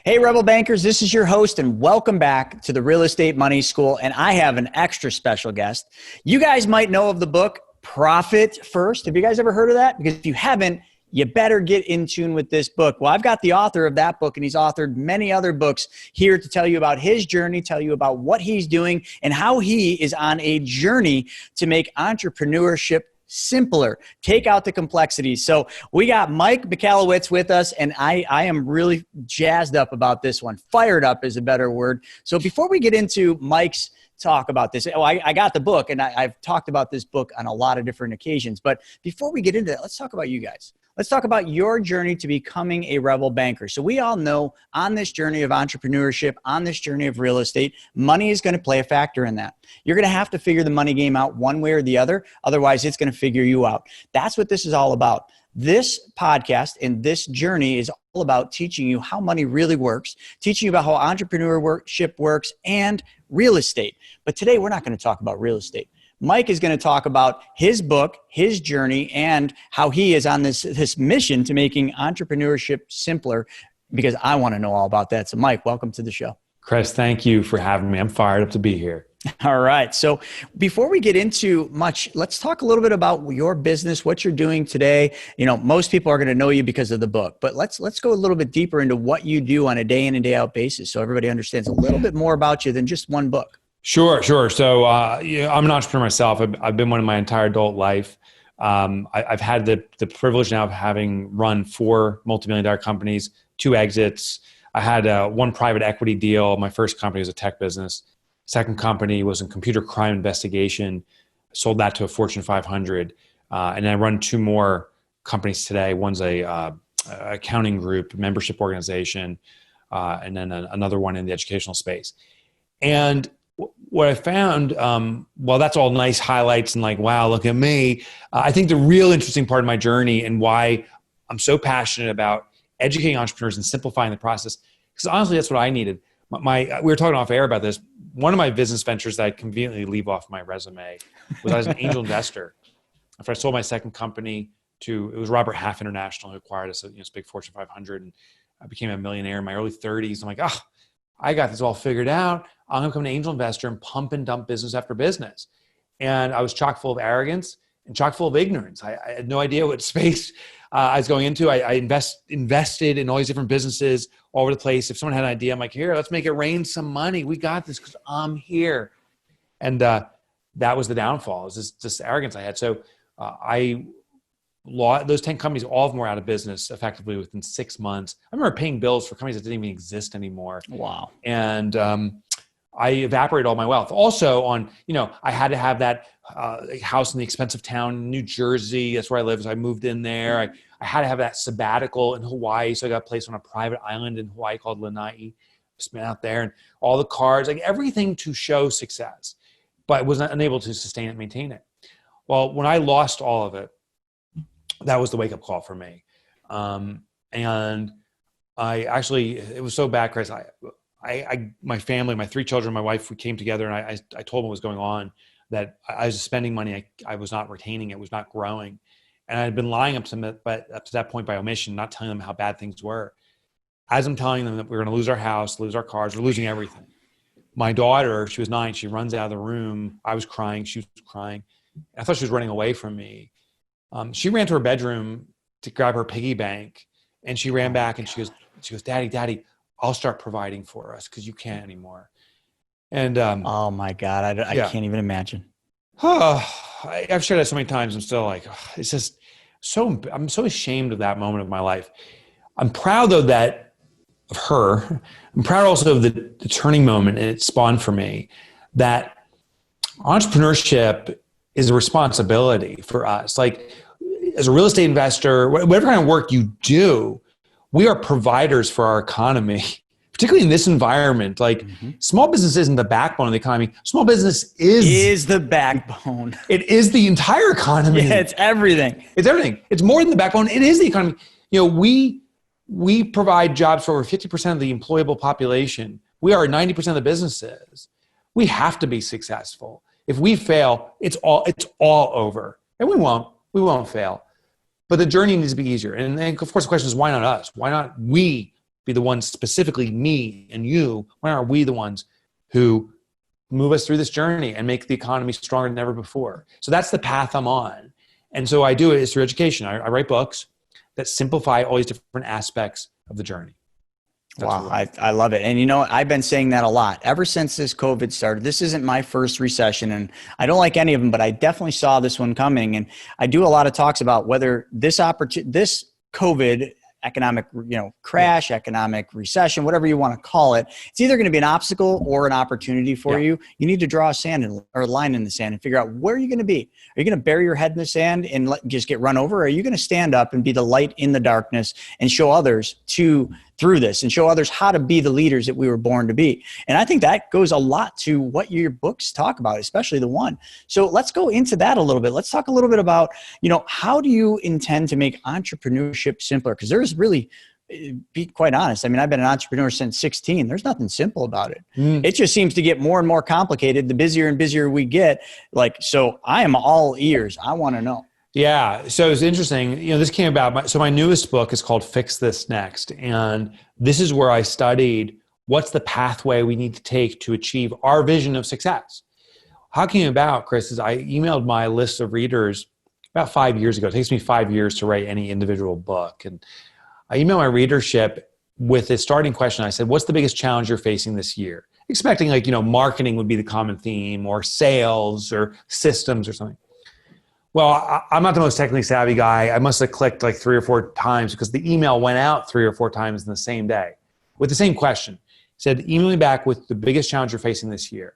Hey, Rebel Bankers, this is your host, and welcome back to the Real Estate Money School. And I have an extra special guest. You guys might know of the book, Profit First. Have you guys ever heard of that? Because if you haven't, you better get in tune with this book. Well, I've got the author of that book, and he's authored many other books here to tell you about his journey, tell you about what he's doing, and how he is on a journey to make entrepreneurship simpler, take out the complexities. So we got Mike Michalowicz with us, and I am really jazzed up about this one. Fired up is a better word. So before we get into Mike's talk about this, I got the book, and I've talked about this book on a lot of different occasions. But before we get into that, let's talk about you guys. Let's talk about your journey to becoming a Rebel Banker. So we all know on this journey of entrepreneurship, on this journey of real estate, money is going to play a factor in that. You're going to have to figure the money game out one way or the other. Otherwise, it's going to figure you out. That's what this is all about. This podcast and this journey is all about teaching you how money really works, teaching you about how entrepreneurship works and real estate. But today, we're not going to talk about real estate. Mike is going to talk about his book, his journey, and how he is on this mission to making entrepreneurship simpler, because I want to know all about that. So Mike, welcome to the show. Chris, thank you for having me. I'm fired up to be here. All right. So before we get into much, let's talk a little bit about your business, what you're doing today. You know, most people are going to know you because of the book, but let's go a little bit deeper into what you do on a day in and day out basis so everybody understands a little bit more about you than just one book. Sure. So I'm an entrepreneur myself. I've been one in my entire adult life. I've had the privilege now of having run 4 multi-million-dollar companies, 2 exits. I had one private equity deal. My first company was a tech business. Second company was in computer crime investigation. Sold that to a Fortune 500. And I run 2 more companies today. One's a accounting group, membership organization, and then another one in the educational space. And what I found, well, that's all nice highlights and like, wow, look at me. I think the real interesting part of my journey and why I'm so passionate about educating entrepreneurs and simplifying the process, because honestly, that's what I needed. We were talking off air about this. One of my business ventures that I conveniently leave off my resume was I was an angel investor. After I sold my second company it was Robert Half International who acquired us, this big Fortune 500, and I became a millionaire in my early 30s. I'm like, I got this all figured out. I'm going to become an angel investor and pump and dump business after business. And I was chock full of arrogance and chock full of ignorance. I had no idea what space I was going into. I invested in all these different businesses all over the place. If someone had an idea, I'm like, here, let's make it rain some money. We got this because I'm here. And that was the downfall. It was this arrogance I had. So those 10 companies, all of them were out of business effectively within 6 months. I remember paying bills for companies that didn't even exist anymore. Wow. And I evaporated all my wealth. Also I had to have that house in the expensive town in New Jersey. That's where I live. So I moved in there. I had to have that sabbatical in Hawaii. So I got placed on a private island in Hawaii called Lanai. Spent out there and all the cards, like everything to show success, but was unable to sustain it, maintain it. Well, when I lost all of it, that was the wake up call for me. And it was so bad, Chris. My family, my 3 children, my wife, we came together and I told them what was going on, that I was spending money. I was not retaining it, was not growing. And I had been lying up to that point by omission, not telling them how bad things were. As I'm telling them that we're going to lose our house, lose our cars, we're losing everything. My daughter, she was 9, she runs out of the room. I was crying, she was crying. I thought she was running away from me. She ran to her bedroom to grab her piggy bank, and she ran back and she goes, Daddy, I'll start providing for us because you can't anymore. And oh my God, I can't even imagine. I've shared that so many times. I'm still like, it's just I'm so ashamed of that moment of my life. I'm proud though of her. I'm proud also of the turning moment it spawned for me, that entrepreneurship is a responsibility for us. Like as a real estate investor, whatever kind of work you do, we are providers for our economy, particularly in this environment. Like small business isn't the backbone of the economy. Small business is the backbone. It is the entire economy. Yeah, it's everything. It's everything. It's more than the backbone. It is the economy. We provide jobs for over 50% of the employable population. We are 90% of the businesses. We have to be successful. If we fail, it's all over. And we won't fail. But the journey needs to be easier. And of course, the question is, why not us? Why not we be the ones, specifically me and you, when are we the ones who move us through this journey and make the economy stronger than ever before? So that's the path I'm on. And so I do it is through education. I write books that simplify all these different aspects of the journey. Wow, I love it. And you know, I've been saying that a lot ever since this COVID started. This isn't my first recession, and I don't like any of them, but I definitely saw this one coming. And I do a lot of talks about whether this COVID economic, crash, economic recession, whatever you want to call it, it's either going to be an obstacle or an opportunity for you. You need to draw a line in the sand and figure out where you're going to be. Are you going to bury your head in the sand and just get run over? Or are you going to stand up and be the light in the darkness and show others through this and show others how to be the leaders that we were born to be? And I think that goes a lot to what your books talk about, especially the one. So let's go into that a little bit. Let's talk a little bit about, how do you intend to make entrepreneurship simpler? Because there's really, be quite honest, I mean, I've been an entrepreneur since 16. There's nothing simple about it. It just seems to get more and more complicated the busier and busier we get. So I am all ears. I want to know. Yeah. So it's interesting. This came about. My newest book is called Fix This Next. And this is where I studied what's the pathway we need to take to achieve our vision of success. How it came about, Chris, is I emailed my list of readers about 5 years ago. It takes me 5 years to write any individual book. And I emailed my readership with a starting question. I said, what's the biggest challenge you're facing this year? Expecting marketing would be the common theme, or sales or systems or something. Well, I'm not the most technically savvy guy. I must have clicked like 3 or 4 times because the email went out 3 or 4 times in the same day with the same question. It said, email me back with the biggest challenge you're facing this year.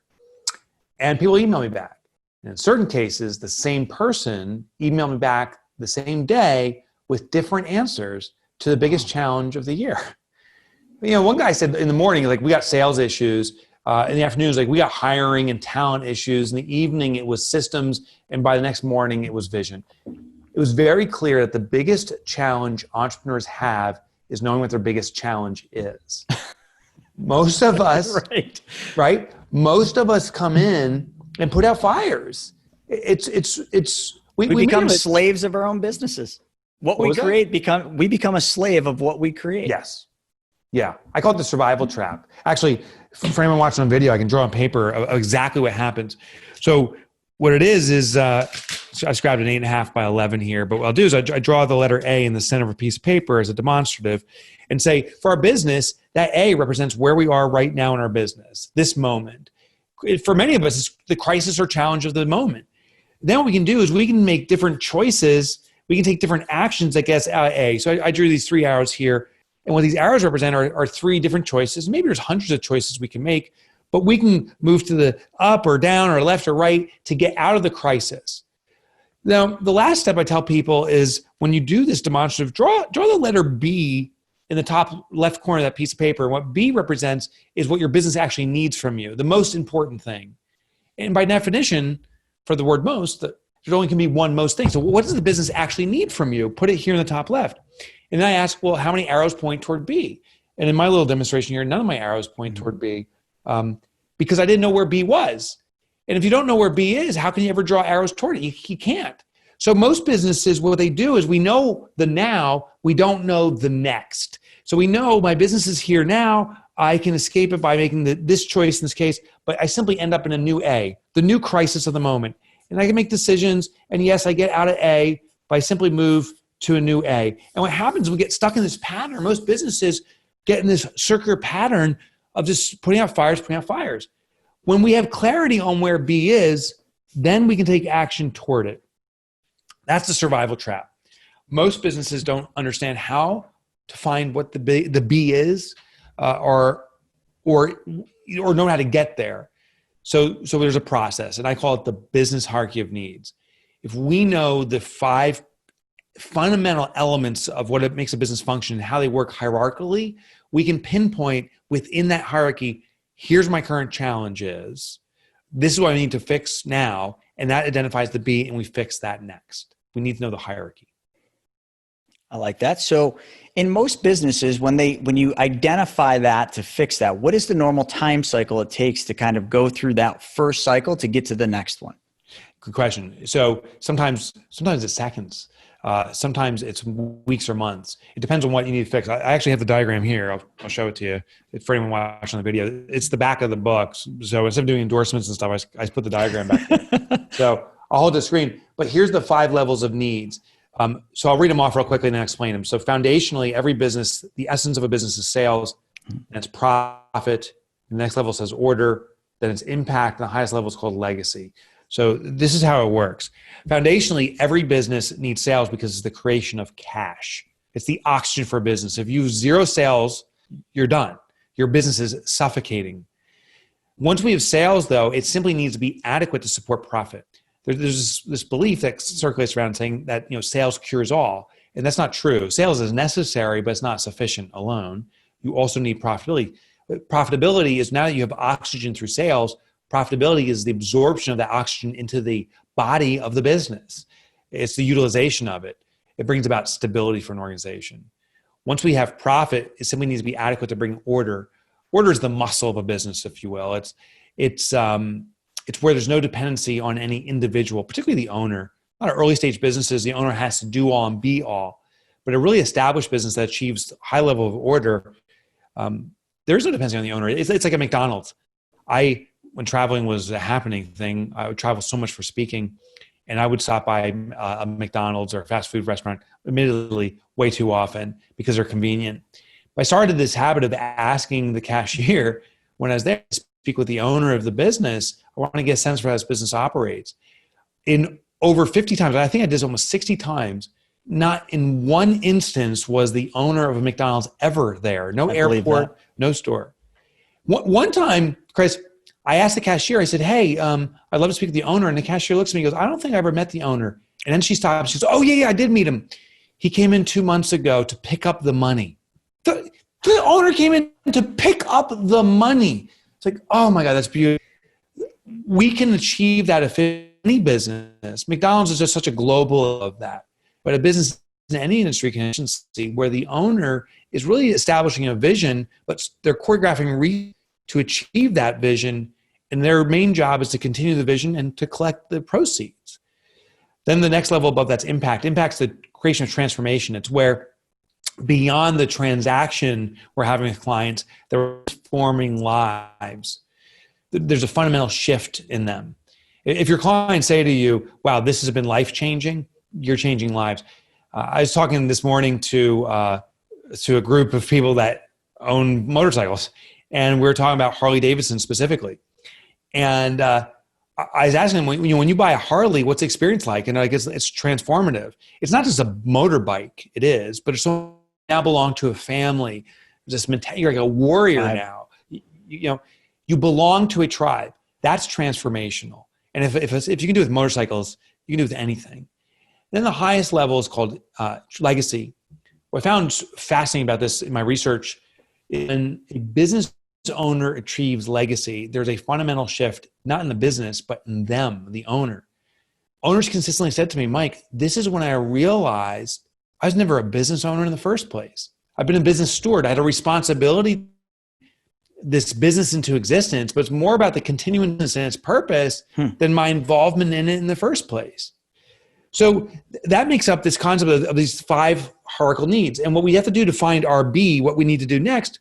And people email me back. And in certain cases, the same person emailed me back the same day with different answers to the biggest challenge of the year. One guy said in the morning, we got sales issues. In the afternoons, we got hiring and talent issues. In the evening, it was systems. And by the next morning, it was vision. It was very clear that the biggest challenge entrepreneurs have is knowing what their biggest challenge is. Most of us, right? Most of us come in and put out fires. We become slaves of our own businesses. We become a slave of what we create. Yes. Yeah. I call it the survival trap. Actually, for anyone watching on video, I can draw on paper of exactly what happens. So what it is I just grabbed an 8.5 by 11 here, but what I'll do is I draw the letter A in the center of a piece of paper as a demonstrative and say, for our business, that A represents where we are right now in our business, this moment. For many of us, it's the crisis or challenge of the moment. Then what we can do is we can make different choices. We can take different actions that gets out of A. So I drew these 3 arrows here. And what these arrows represent are 3 different choices. Maybe there's hundreds of choices we can make, but we can move to the up or down or left or right to get out of the crisis. Now, the last step I tell people is when you do this demonstrative, draw the letter B in the top left corner of that piece of paper. And what B represents is what your business actually needs from you, the most important thing. And by definition, for the word most, there only can be one most thing. So what does the business actually need from you? Put it here in the top left. And then I ask, well, how many arrows point toward B? And in my little demonstration here, none of my arrows point toward B because I didn't know where B was. And if you don't know where B is, how can you ever draw arrows toward it? You can't. So most businesses, what they do is we know the now, we don't know the next. So we know my business is here now. I can escape it by making this choice in this case, but I simply end up in a new A, the new crisis of the moment. And I can make decisions. And yes, I get out of A by simply move to a new A. And what happens, we get stuck in this pattern. Most businesses get in this circular pattern of just putting out fires. When we have clarity on where B is, then we can take action toward it. That's the survival trap. Most businesses don't understand how to find what the B is or know how to get there. So there's a process, and I call it the business hierarchy of needs. If we know the 5 fundamental elements of what it makes a business function and how they work hierarchically, we can pinpoint within that hierarchy, here's my current challenge is. This is what I need to fix now, and that identifies the B, and we fix that next. We need to know the hierarchy. I like that. So in most businesses, when you identify that to fix that, what is the normal time cycle it takes to kind of go through that first cycle to get to the next one? Good question. So sometimes it's seconds. Sometimes it's weeks or months. It depends on what you need to fix. I actually have the diagram here. I'll show it to you. For anyone watching the video, it's the back of the book. So instead of doing endorsements and stuff, I just put the diagram back there. So I'll hold the screen. But here's the 5 levels of needs. So I'll read them off real quickly and then explain them. So foundationally, every business, the essence of a business is sales, and it's profit. The next level says order, then it's impact, and the highest level is called legacy. So this is how it works. Foundationally, every business needs sales because it's the creation of cash. It's the oxygen for a business. If you have 0 sales, you're done. Your business is suffocating. Once we have sales, though, it simply needs to be adequate to support profit. There's this belief that circulates around saying that sales cures all, and that's not true. Sales is necessary, but it's not sufficient alone. You also need profitability. Profitability is, now that you have oxygen through sales, profitability is the absorption of that oxygen into the body of the business. It's the utilization of it. It brings about stability for an organization. Once we have profit, it simply needs to be adequate to bring order. Order is the muscle of a business, if you will. It's where there's no dependency on any individual, particularly the owner. A lot of early stage businesses, the owner has to do all and be all. But a really established business that achieves high level of order, there's no dependency on the owner. It's like a McDonald's. When traveling was a happening thing, I would travel so much for speaking, and I would stop by a McDonald's or a fast food restaurant, admittedly, way too often because they're convenient. But I started this habit of asking the cashier when I was there to speak with the owner of the business. I want to get a sense for how this business operates. In over 50 times, I think I did this almost 60 times, not in one instance was the owner of a McDonald's ever there. No airport, no store. One time, Chris, I asked the cashier, I said, hey, I'd love to speak with the owner. And the cashier looks at me and goes, I don't think I ever met the owner. And then she stops. She goes, oh, yeah, I did meet him. He came in 2 months ago to pick up the money. The owner came in to pick up the money. It's like, oh my God, that's beautiful. We can achieve that if any business. McDonald's is just such a global of that. But a business in any industry can see where the owner is really establishing a vision, but they're choreographing to achieve that vision. And their main job is to continue the vision and to collect the proceeds. Then the next level above, that's impact. Impact's the creation of transformation. It's where beyond the transaction we're having with clients, they're forming lives. There's a fundamental shift in them. If your clients say to you, wow, this has been life-changing, you're changing lives. I was talking this morning to a group of people that own motorcycles, and we were talking about Harley Davidson specifically. And I was asking them, when you buy a Harley, what's the experience like? And I guess it's transformative. It's not just a motorbike, it is, but it's now belong to a family. This mentality, you're like a warrior now. You belong to a tribe. That's transformational. And if you can do it with motorcycles, you can do it with anything. Then the highest level is called legacy. What I found fascinating about this in my research, when a business owner achieves legacy, there's a fundamental shift, not in the business, but in them, the owner. Owners consistently said to me, Mike, this is when I realized I was never a business owner in the first place. I've been a business steward. I had a responsibility this business into existence, but it's more about the continuance and its purpose than my involvement in it in the first place. So that makes up this concept of these 5 hierarchical needs. And what we have to do to find our B, what we need to do next,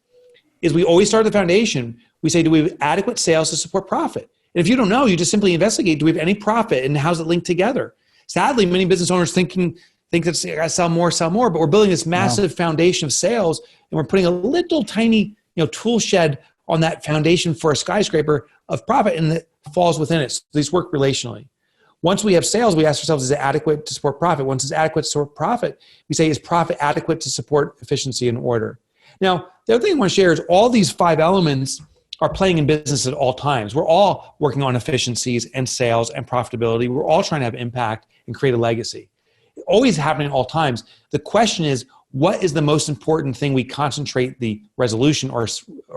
is we always start at the foundation. We say, do we have adequate sales to support profit? And if you don't know, you just simply investigate, do we have any profit and how's it linked together? Sadly, many business owners think that I gotta sell more, but we're building this massive foundation of sales, and we're putting a little tiny tool shed on that foundation for a skyscraper of profit, and it falls within it. So these work relationally. Once we have sales, we ask ourselves, is it adequate to support profit? Once it's adequate to support profit, we say, is profit adequate to support efficiency and order? Now, the other thing I want to share is all these 5 elements are playing in business at all times. We're all working on efficiencies and sales and profitability. We're all trying to have impact and create a legacy. It's always happening at all times. The question is, what is the most important thing we concentrate the resolution or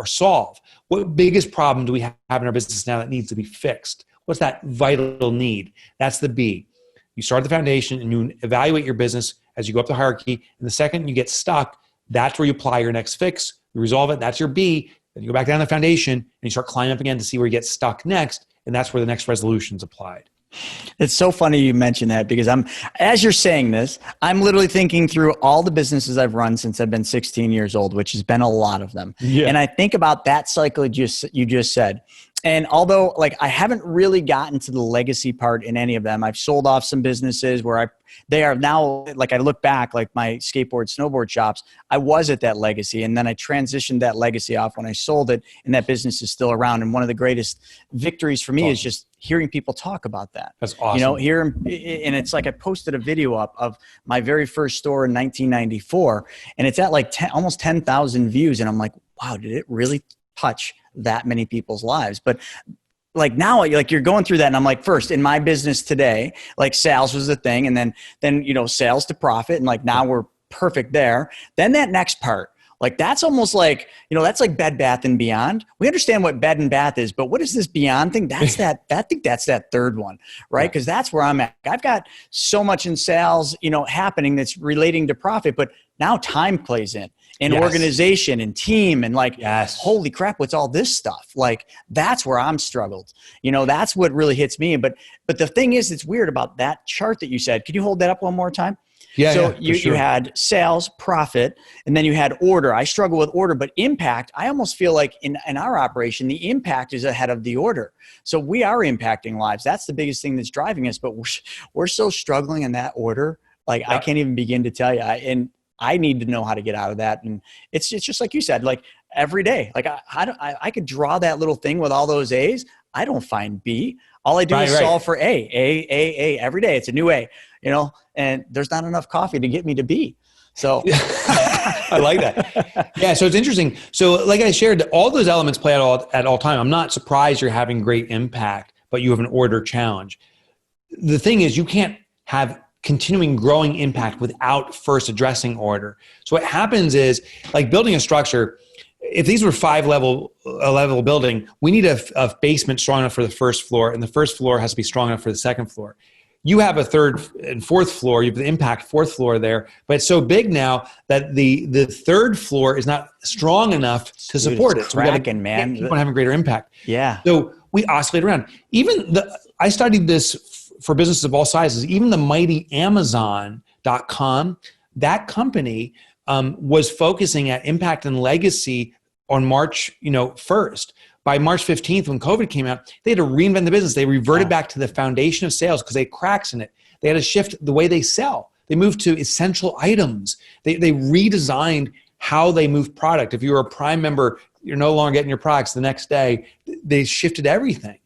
solve? What biggest problem do we have in our business now that needs to be fixed? What's that vital need? That's the B. You start at the foundation and you evaluate your business as you go up the hierarchy. And the second you get stuck, that's where you apply your next fix. You resolve it. That's your B. Then you go back down the foundation and you start climbing up again to see where you get stuck next. And that's where the next resolution is applied. It's so funny you mention that because as you're saying this, I'm literally thinking through all the businesses I've run since I've been 16 years old, which has been a lot of them. Yeah. And I think about that cycle you just said. And although like I haven't really gotten to the legacy part in any of them, I've sold off some businesses where they are now, like I look back, like my skateboard, snowboard shops, I was at that legacy. And then I transitioned that legacy off when I sold it, and that business is still around. And one of the greatest victories for me is just hearing people talk about that. That's awesome. You know, and it's like I posted a video up of my very first store in 1994, and it's at like almost 10,000 views. And I'm like, wow, did it really touch that many people's lives? But like now, like you're going through that, and I'm like, first in my business today, like sales was the thing, and then you know, sales to profit, and like now we're perfect there. Then that next part, like that's almost like, you know, that's like Bed Bath and Beyond. We understand what bed and bath is, but what is this Beyond thing? That's I think that's that third one, right? Because that's where I'm at. I've got so much in sales, you know, happening that's relating to profit, but now time plays in. And organization and team and like, holy crap, what's all this stuff? Like, that's where I'm struggled. You know, that's what really hits me. But the thing is, it's weird about that chart that you said. Could you hold that up one more time? Yeah. So you had sales, profit, and then you had order. I struggle with order, but impact, I almost feel like in our operation, the impact is ahead of the order. So we are impacting lives. That's the biggest thing that's driving us, but we're so struggling in that order. Like I can't even begin to tell you. And I need to know how to get out of that. And it's just like you said, like every day, like I could draw that little thing with all those A's. I don't find B. All I do is solve for A every day. It's a new A, you know, and there's not enough coffee to get me to B. So I like that. Yeah. So it's interesting. So like I shared, all those elements play out at all time. I'm not surprised you're having great impact, but you have an order challenge. The thing is, you can't have continuing growing impact without first addressing order. So what happens is, like building a structure, if these were a level building, we need a basement strong enough for the first floor, and the first floor has to be strong enough for the second floor. You have a third and fourth floor, you have the impact fourth floor there, but it's so big now that the third floor is not strong enough to support it. So we got to, man, keep on having greater impact. Yeah. So we oscillate around. I studied this for businesses of all sizes. Even the mighty Amazon.com, that company was focusing at impact and legacy on March 1st. By March 15th, when COVID came out, they had to reinvent the business. They reverted back to the foundation of sales because they had cracks in it. They had to shift the way they sell. They moved to essential items. They redesigned how they moved product. If you were a Prime member, you're no longer getting your products the next day. They shifted everything.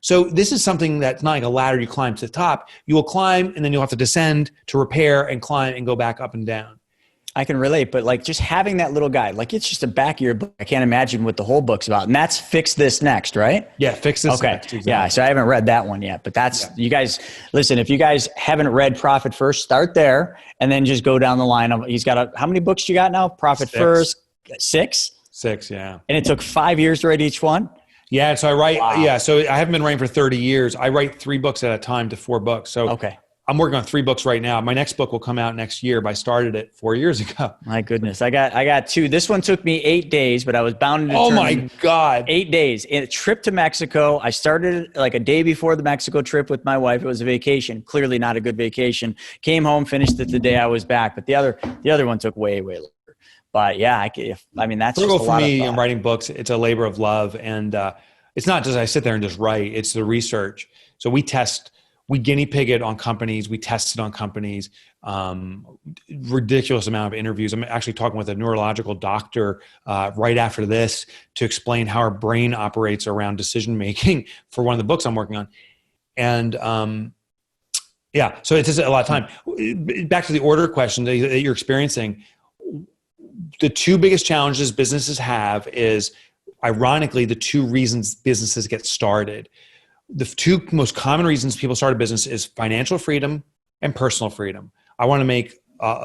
So this is something that's not like a ladder you climb to the top. You will climb, and then you'll have to descend to repair and climb and go back up and down. I can relate, but like just having that little guide, like it's just a back of your book. I can't imagine what the whole book's about. And that's Fix This Next, right? Yeah, Fix This Next. Exactly. Yeah, so I haven't read that one yet, but that's, you guys, listen, if you guys haven't read Profit First, start there and then just go down the line. He's got how many books you got now? Profit First? Six? Six, yeah. And it took 5 years to write each one? Yeah, so I write, so I haven't been writing for 30 years. I write 3 books at a time to 4 books. So I'm working on 3 books right now. My next book will come out next year, but I started it 4 years ago. My goodness. I got 2. This one took me 8 days, but I was bound and determined. Oh my God. 8 days. In a trip to Mexico. I started like a day before the Mexico trip with my wife. It was a vacation. Clearly not a good vacation. Came home, finished it the day I was back. But the other one took way later. But yeah, I mean, that's just a lot for me. of I'm writing books. It's a labor of love. And it's not just I sit there and just write. It's the research. So we guinea pig it on companies. We test it on companies. Ridiculous amount of interviews. I'm actually talking with a neurological doctor right after this to explain how our brain operates around decision making for one of the books I'm working on. And so it takes a lot of time. Back to the order question that you're experiencing. The 2 biggest challenges businesses have is, ironically, the 2 reasons businesses get started. The 2 most common reasons people start a business is financial freedom and personal freedom. I want to make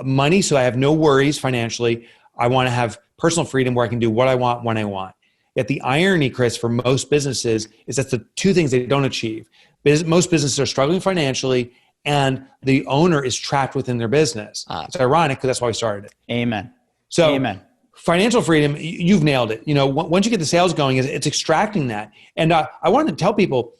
money so I have no worries financially. I want to have personal freedom where I can do what I want when I want. Yet the irony, Chris, for most businesses is that's the 2 things they don't achieve. Most businesses are struggling financially, and the owner is trapped within their business. It's ironic because that's why we started it. Amen. So Amen. Financial freedom, you've nailed it. Once you get the sales going, it's extracting that. And I wanted to tell people,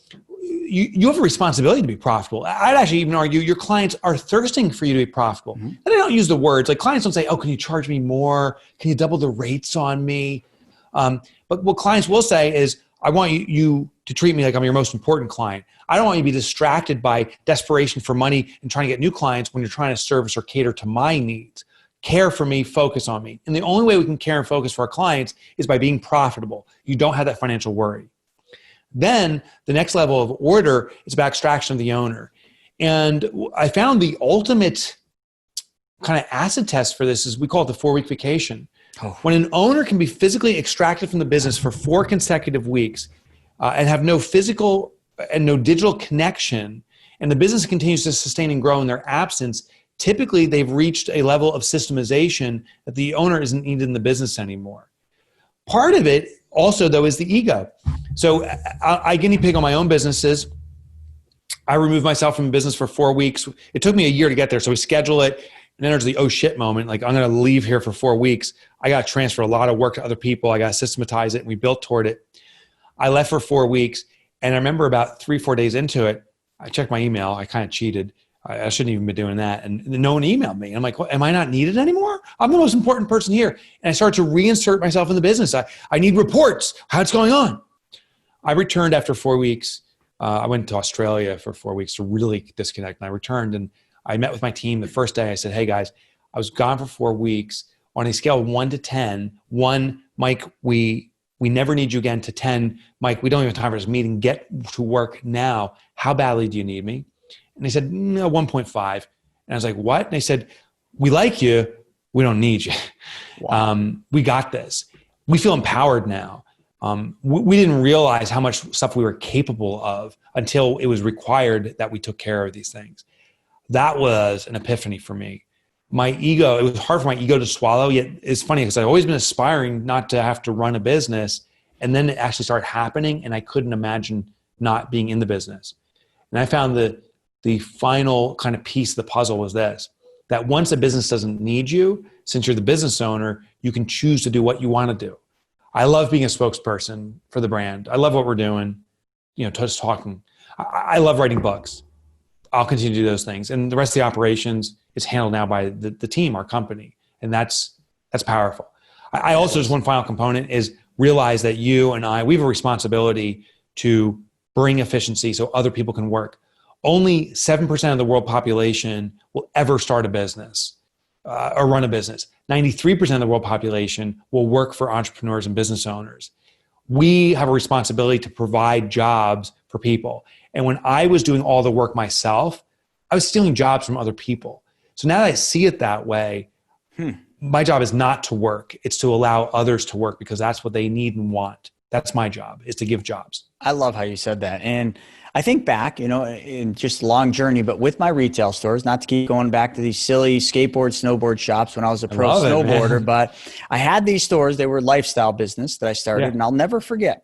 you have a responsibility to be profitable. I'd actually even argue your clients are thirsting for you to be profitable. Mm-hmm. And they don't use the words, like clients don't say, oh, can you charge me more? Can you double the rates on me? But what clients will say is, I want you to treat me like I'm your most important client. I don't want you to be distracted by desperation for money and trying to get new clients when you're trying to service or cater to my needs. Care for me, focus on me. And the only way we can care and focus for our clients is by being profitable. You don't have that financial worry. Then the next level of order is about extraction of the owner. And I found the ultimate kind of acid test for this is we call it the 4-week vacation. Oh. When an owner can be physically extracted from the business for 4 consecutive weeks and have no physical and no digital connection, and the business continues to sustain and grow in their absence, typically they've reached a level of systemization that the owner isn't needed in the business anymore. Part of it also, though, is the ego. So I guinea pig on my own businesses. I removed myself from business for 4 weeks. It took me a year to get there. So we schedule it. And then there's the oh shit moment. Like, I'm going to leave here for 4 weeks. I got to transfer a lot of work to other people. I got to systematize it. And we built toward it. I left for 4 weeks. And I remember about 3-4 days into it, I checked my email. I kind of cheated. I shouldn't even be doing that. And no one emailed me. I'm like, well, am I not needed anymore? I'm the most important person here. And I started to reinsert myself in the business. I need reports. How it's going on. I returned after 4 weeks. I went to Australia for 4 weeks to really disconnect. And I returned and I met with my team the first day. I said, hey guys, I was gone for 4 weeks. On a scale of 1 to 10, 1, Mike, we never need you again, to 10, Mike, we don't even have time for this meeting. Get to work now. How badly do you need me? And they said, no, 1.5. And I was like, what? And they said, we like you. We don't need you. Wow. We got this. We feel empowered now. We didn't realize how much stuff we were capable of until it was required that we took care of these things. That was an epiphany for me. My ego, it was hard for my ego to swallow, yet it's funny because I've always been aspiring not to have to run a business, and then it actually started happening and I couldn't imagine not being in the business. And I found that the final kind of piece of the puzzle was this, that once a business doesn't need you, since you're the business owner, you can choose to do what you want to do. I love being a spokesperson for the brand. I love what we're doing, just talking. I love writing books. I'll continue to do those things. And the rest of the operations is handled now by the team, our company. And that's powerful. I also, just one final component is realize that you and I, we have a responsibility to bring efficiency so other people can work. Only 7% of the world population will ever start a business or run a business. 93% of the world population will work for entrepreneurs and business owners. We have a responsibility to provide jobs for people. And when I was doing all the work myself, I was stealing jobs from other people. So now that I see it that way, my job is not to work. It's to allow others to work because that's what they need and want. That's my job, is to give jobs. I love how you said that. And I think back, in just long journey, but with my retail stores, not to keep going back to these silly skateboard, snowboard shops when I was a pro snowboarder, but I had these stores. They were lifestyle business that I started, and I'll never forget.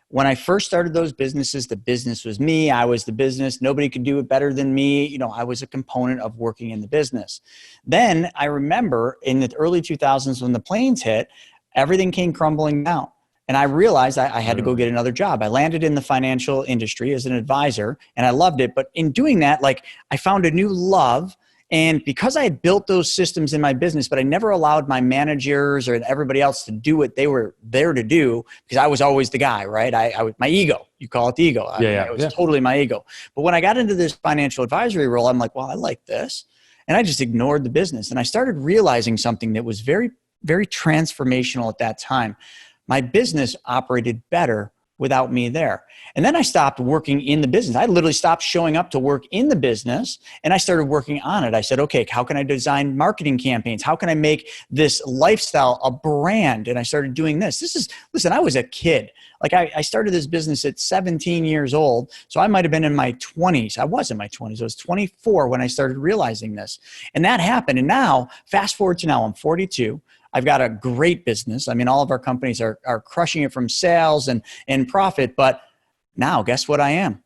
When I first started those businesses, the business was me. I was the business. Nobody could do it better than me. I was a component of working in the business. Then I remember in the early 2000s when the planes hit, everything came crumbling down. And I realized I had to go get another job. I landed in the financial industry as an advisor and I loved it. But in doing that, I found a new love. And because I had built those systems in my business, but I never allowed my managers or everybody else to do what they were there to do, because I was always the guy, right? My ego, you call it the ego. It was totally my ego. But when I got into this financial advisory role, I'm like, well, I like this. And I just ignored the business. And I started realizing something that was very, very transformational at that time. My business operated better without me there. And then I stopped working in the business. I literally stopped showing up to work in the business and I started working on it. I said, okay, how can I design marketing campaigns? How can I make this lifestyle a brand? And I started doing this. Listen, I was a kid. I started this business at 17 years old. So I might've been in my 20s. I was in my 20s. I was 24 when I started realizing this. And that happened. And now, fast forward to now, I'm 42. I've got a great business. I mean, all of our companies are crushing it from sales and profit. But now, guess what I am?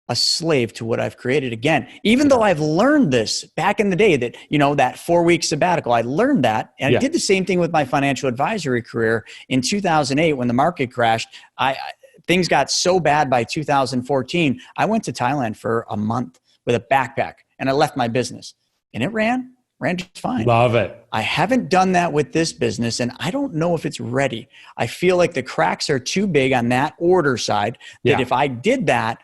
A slave to what I've created again. Even though I've learned this back in the day that, that 4-week sabbatical, I learned that. And I did the same thing with my financial advisory career in 2008 when the market crashed. things got so bad by 2014, I went to Thailand for a month with a backpack and I left my business and it ran just fine. Love it. I haven't done that with this business and I don't know if it's ready. I feel like the cracks are too big on that order side that if I did that,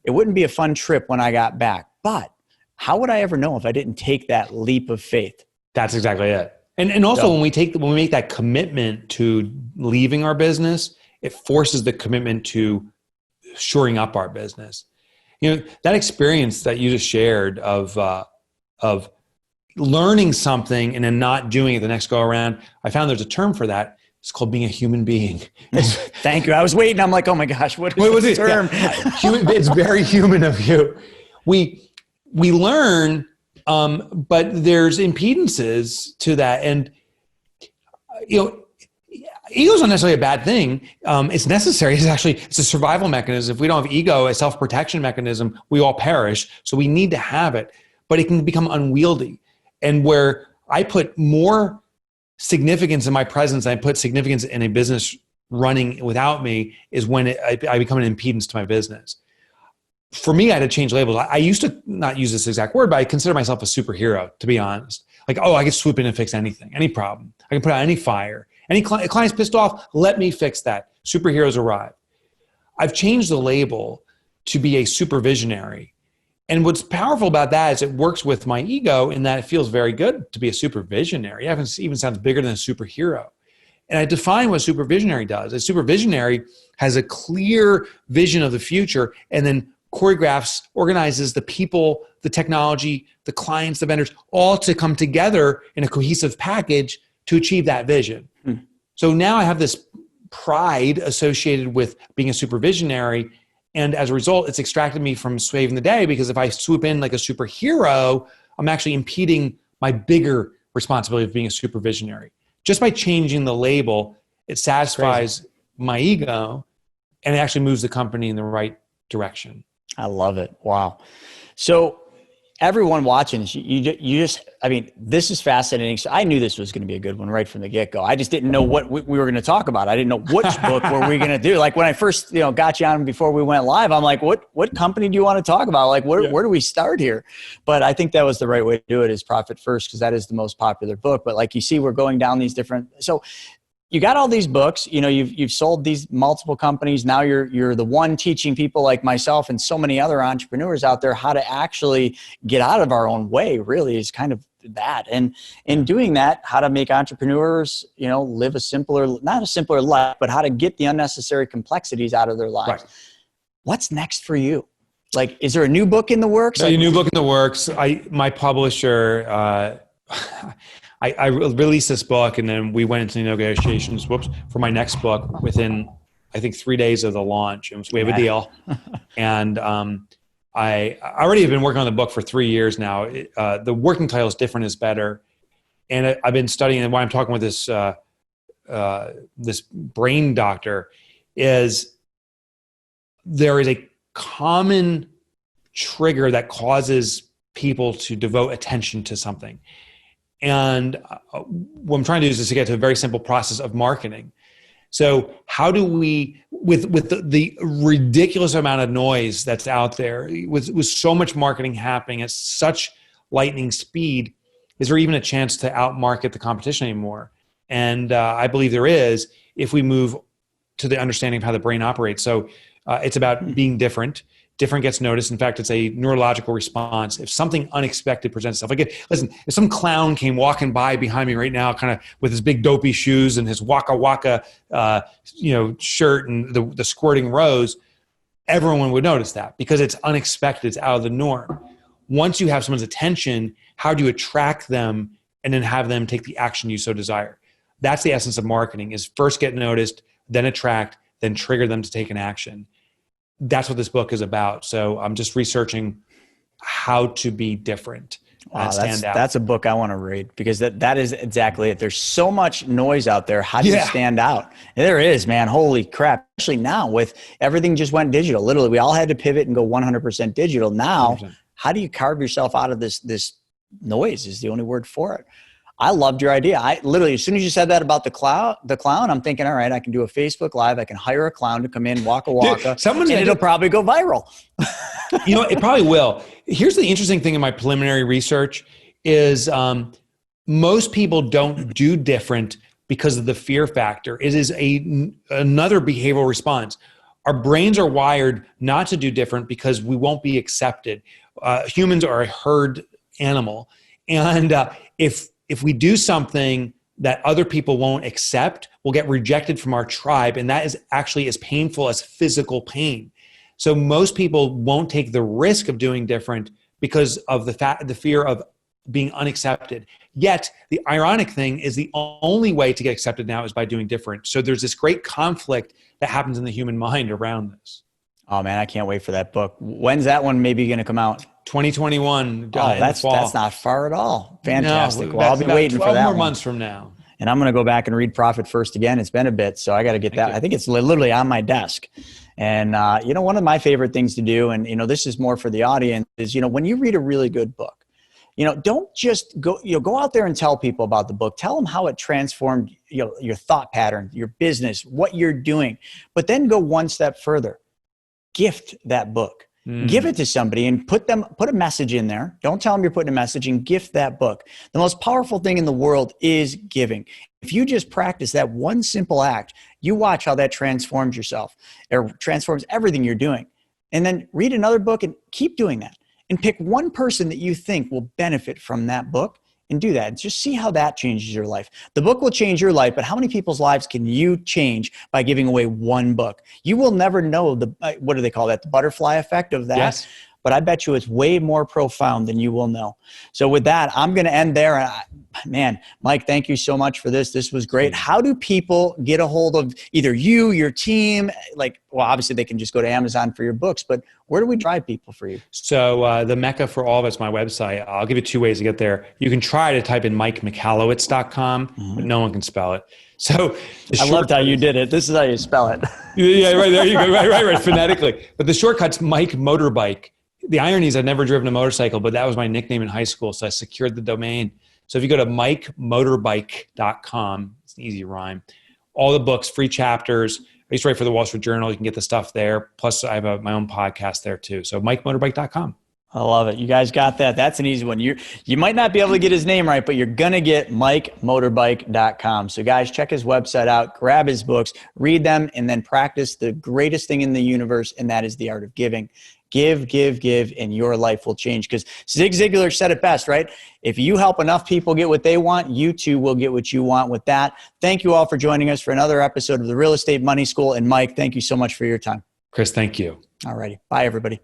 it wouldn't be a fun trip when I got back. But how would I ever know if I didn't take that leap of faith? That's exactly it. And also when we make that commitment to leaving our business, it forces the commitment to shoring up our business. You know, that experience that you just shared of learning something and then not doing it the next go around, I found there's a term for that. It's called being a human being. Thank you. I was waiting. I'm like, oh my gosh, what is this term? Yeah. It's very human of you. We learn, but there's impedances to that. And, you know, ego is not necessarily a bad thing. It's necessary. It's a survival mechanism. If we don't have ego, a self-protection mechanism, we all perish. So we need to have it, but it can become unwieldy. And where I put more significance in my presence, I put significance in a business running without me is when I become an impedance to my business. For me, I had to change labels. I used to not use this exact word, but I consider myself a superhero, to be honest. Like, oh, I can swoop in and fix anything, any problem. I can put out any fire. Any client's pissed off, let me fix that. Superheroes arrive. I've changed the label to be a supervisionary. And what's powerful about that is it works with my ego in that it feels very good to be a supervisionary. It even sounds bigger than a superhero. And I define what supervisionary does. A supervisionary has a clear vision of the future and then choreographs, organizes the people, the technology, the clients, the vendors, all to come together in a cohesive package to achieve that vision. So now I have this pride associated with being a supervisionary. And as a result, it's extracted me from saving the day, because if I swoop in like a superhero, I'm actually impeding my bigger responsibility of being a supervisionary. Just by changing the label, it satisfies my ego and it actually moves the company in the right direction. I love it. Wow. So everyone watching, this is fascinating. So I knew this was going to be a good one right from the get-go. I just didn't know what we were going to talk about. I didn't know which book were we going to do. Like when I first, got you on before we went live, I'm like, what company do you want to talk about? Like, where do we start here? But I think that was the right way to do it, is Profit First, because that is the most popular book. But like you see, we're going down these different. So you got all these books, you've sold these multiple companies. Now you're the one teaching people like myself and so many other entrepreneurs out there how to actually get out of our own way, really, is kind of that. And in doing that, how to make entrepreneurs, live not a simpler life, but how to get the unnecessary complexities out of their lives. Right. What's next for you? Like, is there a new book in the works? A new book in the works. My publisher, I released this book, and then we went into negotiations for my next book within, I think, 3 days of the launch. And so we have a deal. And I already have been working on the book for 3 years now. The working title is Different is Better. And I've been studying, and why I'm talking with this brain doctor is there is a common trigger that causes people to devote attention to something. And what I'm trying to do is to get to a very simple process of marketing. So how do we, with the ridiculous amount of noise that's out there, with so much marketing happening at such lightning speed, is there even a chance to outmarket the competition anymore? And I believe there is, if we move to the understanding of how the brain operates. So it's about being different. Different gets noticed. In fact, it's a neurological response. If something unexpected presents itself, if some clown came walking by behind me right now, kind of with his big dopey shoes and his waka waka, shirt and the squirting rose, everyone would notice that because it's unexpected. It's out of the norm. Once you have someone's attention, how do you attract them and then have them take the action you so desire? That's the essence of marketing: is first get noticed, then attract, then trigger them to take an action. That's what this book is about. So I'm just researching how to be different and stand out. That's a book I want to read, because that is exactly it. There's so much noise out there. How do you stand out? And there is, man. Holy crap. Especially now with everything just went digital. Literally, we all had to pivot and go 100% digital. Now, 100%. How do you carve yourself out of this noise is the only word for it. I loved your idea. I literally, as soon as you said that about the clown, I'm thinking, all right, I can do a Facebook Live. I can hire a clown to come in, waka, and it'll probably go viral. It probably will. Here's the interesting thing in my preliminary research is most people don't do different because of the fear factor. It is another behavioral response. Our brains are wired not to do different because we won't be accepted. Humans are a herd animal. And if we do something that other people won't accept, we'll get rejected from our tribe. And that is actually as painful as physical pain. So most people won't take the risk of doing different because of the fear of being unaccepted. Yet the ironic thing is the only way to get accepted now is by doing different. So there's this great conflict that happens in the human mind around this. Oh man, I can't wait for that book. When's that one maybe going to come out? 2021. Oh, that's not far at all. Fantastic. Well, I'll be waiting for that 12 more months from now. And I'm going to go back and read Profit First again. It's been a bit, so I got to get that. I think it's literally on my desk. And, one of my favorite things to do, and, this is more for the audience, is, when you read a really good book, don't just go out there and tell people about the book. Tell them how it transformed, your thought pattern, your business, what you're doing. But then go one step further. Gift that book. Give it to somebody and put a message in there. Don't tell them you're putting a message, and gift that book. The most powerful thing in the world is giving. If you just practice that one simple act, you watch how that transforms yourself or transforms everything you're doing. And then read another book and keep doing that. And pick one person that you think will benefit from that book and do that. And just see how that changes your life. The book will change your life, but how many people's lives can you change by giving away one book? You will never know what do they call that? The butterfly effect of that. Yes. But I bet you it's way more profound than you will know. So with that, I'm going to end there. Man, Mike, thank you so much for this. This was great. How do people get a hold of either you, your team? Obviously they can just go to Amazon for your books, but where do we drive people for you? So the Mecca for all of it's my website. I'll give you 2 ways to get there. You can try to type in MikeMichalowicz.com, but no one can spell it. So I loved how you did it. This is how you spell it. Yeah, right there you go. Right, phonetically. But the shortcut's Mike Motorbike. The irony is I've never driven a motorcycle, but that was my nickname in high school, so I secured the domain. So if you go to MikeMotorbike.com, it's an easy rhyme. All the books, free chapters. I used to write for the Wall Street Journal. You can get the stuff there. Plus, I have my own podcast there too. So MikeMotorbike.com. I love it. You guys got that. That's an easy one. You might not be able to get his name right, but you're going to get MikeMotorbike.com. So guys, check his website out, grab his books, read them, and then practice the greatest thing in the universe, and that is the art of giving. Give, and your life will change. Because Zig Ziglar said it best, right? If you help enough people get what they want, you too will get what you want. With that, thank you all for joining us for another episode of the Real Estate Money School. And Mike, thank you so much for your time. Chris, thank you. All righty. Bye, everybody.